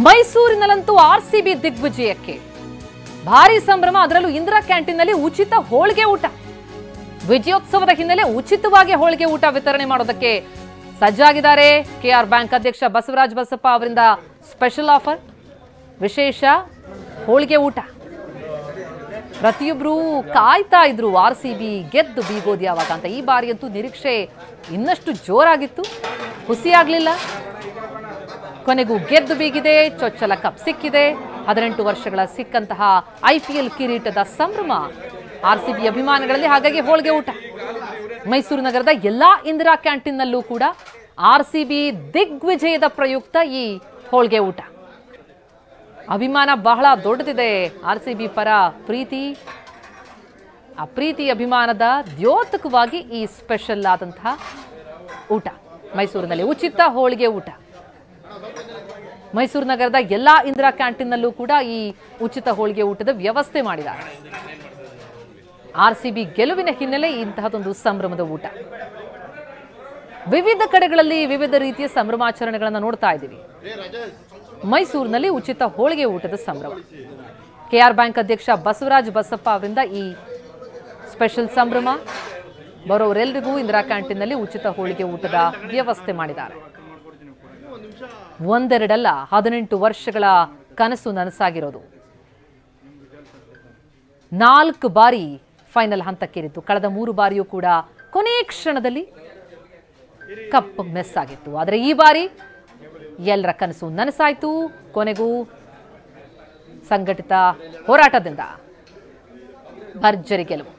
ಮೈಸೂರಿನಲ್ಲಂತೂ RCB ದಿಗ್ವಿಜಯಕ್ಕೆ ಭಾರಿ ಸಂಭ್ರಮ. ಅದರಲ್ಲೂ ಇಂದಿರಾ ಕ್ಯಾಂಟೀನ್ನಲ್ಲಿ ಉಚಿತ ಹೋಳಿಗೆ ಊಟ. ವಿಜಯೋತ್ಸವದ ಹಿನ್ನೆಲೆ ಉಚಿತವಾಗಿ ಹೋಳಿಗೆ ಊಟ ವಿತರಣೆ ಮಾಡೋದಕ್ಕೆ ಸಜ್ಜಾಗಿದ್ದಾರೆ. ಕೆಆರ್ ಬ್ಯಾಂಕ್ ಅಧ್ಯಕ್ಷ ಬಸವರಾಜ ಬಸಪ್ಪ ಅವರಿಂದ ಸ್ಪೆಷಲ್ ಆಫರ್, ವಿಶೇಷ ಹೋಳಿಗೆ ಊಟ. ಪ್ರತಿಯೊಬ್ಬರು ಕಾಯ್ತಾ ಇದ್ರು ಆರ್ಸಿಬಿ ಗೆದ್ದು ಬೀಗೋದು ಯಾವಾಗ ಅಂತ. ಈ ಬಾರಿಯಂತೂ ನಿರೀಕ್ಷೆ ಇನ್ನಷ್ಟು ಜೋರಾಗಿತ್ತು, ಹುಸಿಯಾಗ್ಲಿಲ್ಲ. ಕೊನೆಗೂ ಗೆದ್ದು ಬೀಗಿದೆ, ಚೊಚ್ಚಲ ಕಪ್ ಸಿಕ್ಕಿದೆ. 18 ವರ್ಷಗಳ ಸಿಕ್ಕಂತಹ IPL ಕಿರೀಟದ ಸಂಭ್ರಮ ಆರ್ಸಿಬಿ ಅಭಿಮಾನಿಗಳಲ್ಲಿ. ಹಾಗಾಗಿ ಹೋಳಿಗೆ ಊಟ. ಮೈಸೂರು ನಗರದ ಎಲ್ಲಾ ಇಂದಿರಾ ಕ್ಯಾಂಟೀನ್ನಲ್ಲೂ ಕೂಡ ಆರ್ಸಿಬಿ ದಿಗ್ವಿಜಯದ ಪ್ರಯುಕ್ತ ಈ ಹೋಳಿಗೆ ಊಟ. ಅಭಿಮಾನ ಬಹಳ ದೊಡ್ಡದಿದೆ. ಆರ್ಸಿಬಿ ಪರ ಪ್ರೀತಿ, ಆ ಪ್ರೀತಿ ಅಭಿಮಾನದ ದ್ಯೋತಕವಾಗಿ ಈ ಸ್ಪೆಷಲ್ ಆದಂತಹ ಊಟ. ಮೈಸೂರಿನಲ್ಲಿ ಉಚಿತ ಹೋಳಿಗೆ ಊಟ. ಮೈಸೂರು ನಗರದ ಎಲ್ಲಾ ಇಂದಿರಾ ಕ್ಯಾಂಟೀನ್ನಲ್ಲೂ ಕೂಡ ಈ ಉಚಿತ ಹೋಳಿಗೆ ಊಟದ ವ್ಯವಸ್ಥೆ ಮಾಡಿದ್ದಾರೆ. ಆರ್ಸಿಬಿ ಗೆಲುವಿನ ಹಿನ್ನೆಲೆ ಇಂತಹದೊಂದು ಸಂಭ್ರಮದ ಊಟ. ವಿವಿಧ ಕಡೆಗಳಲ್ಲಿ ವಿವಿಧ ರೀತಿಯ ಸಂಭ್ರಮಾಚರಣೆಗಳನ್ನು ನೋಡ್ತಾ ಇದ್ದೀವಿ. ಮೈಸೂರಿನಲ್ಲಿ ಉಚಿತ ಹೋಳಿಗೆ ಊಟದ ಸಂಭ್ರಮ. ಕೆಆರ್ ಬ್ಯಾಂಕ್ ಅಧ್ಯಕ್ಷ ಬಸವರಾಜ ಬಸಪ್ಪ ಅವರಿಂದ ಈ ಸ್ಪೆಷಲ್ ಸಂಭ್ರಮ. ಬರೋರೆಲ್ಲರಿಗೂ ಇಂದಿರಾ ಕ್ಯಾಂಟೀನ್ನಲ್ಲಿ ಉಚಿತ ಹೋಳಿಗೆ ಊಟದ ವ್ಯವಸ್ಥೆ ಮಾಡಿದ್ದಾರೆ. ಒಂದೆರಡಲ್ಲ, 18 ವರ್ಷಗಳ ಕನಸು ನನಸಾಗಿರೋದು. 4 ಬಾರಿ ಫೈನಲ್ ಹಂತಕ್ಕೇರಿತ್ತು. ಕಳೆದ 3 ಬಾರಿಯೂ ಕೂಡ ಕೊನೆ ಕ್ಷಣದಲ್ಲಿ ಕಪ್ ಮಿಸ್ ಆಗಿತ್ತು. ಆದರೆ ಈ ಬಾರಿ ಎಲ್ಲರ ಕನಸು ನನಸಾಯಿತು. ಕೊನೆಗೂ ಸಂಘಟಿತ ಹೋರಾಟದಿಂದ ಭರ್ಜರಿ ಗೆಲುವು.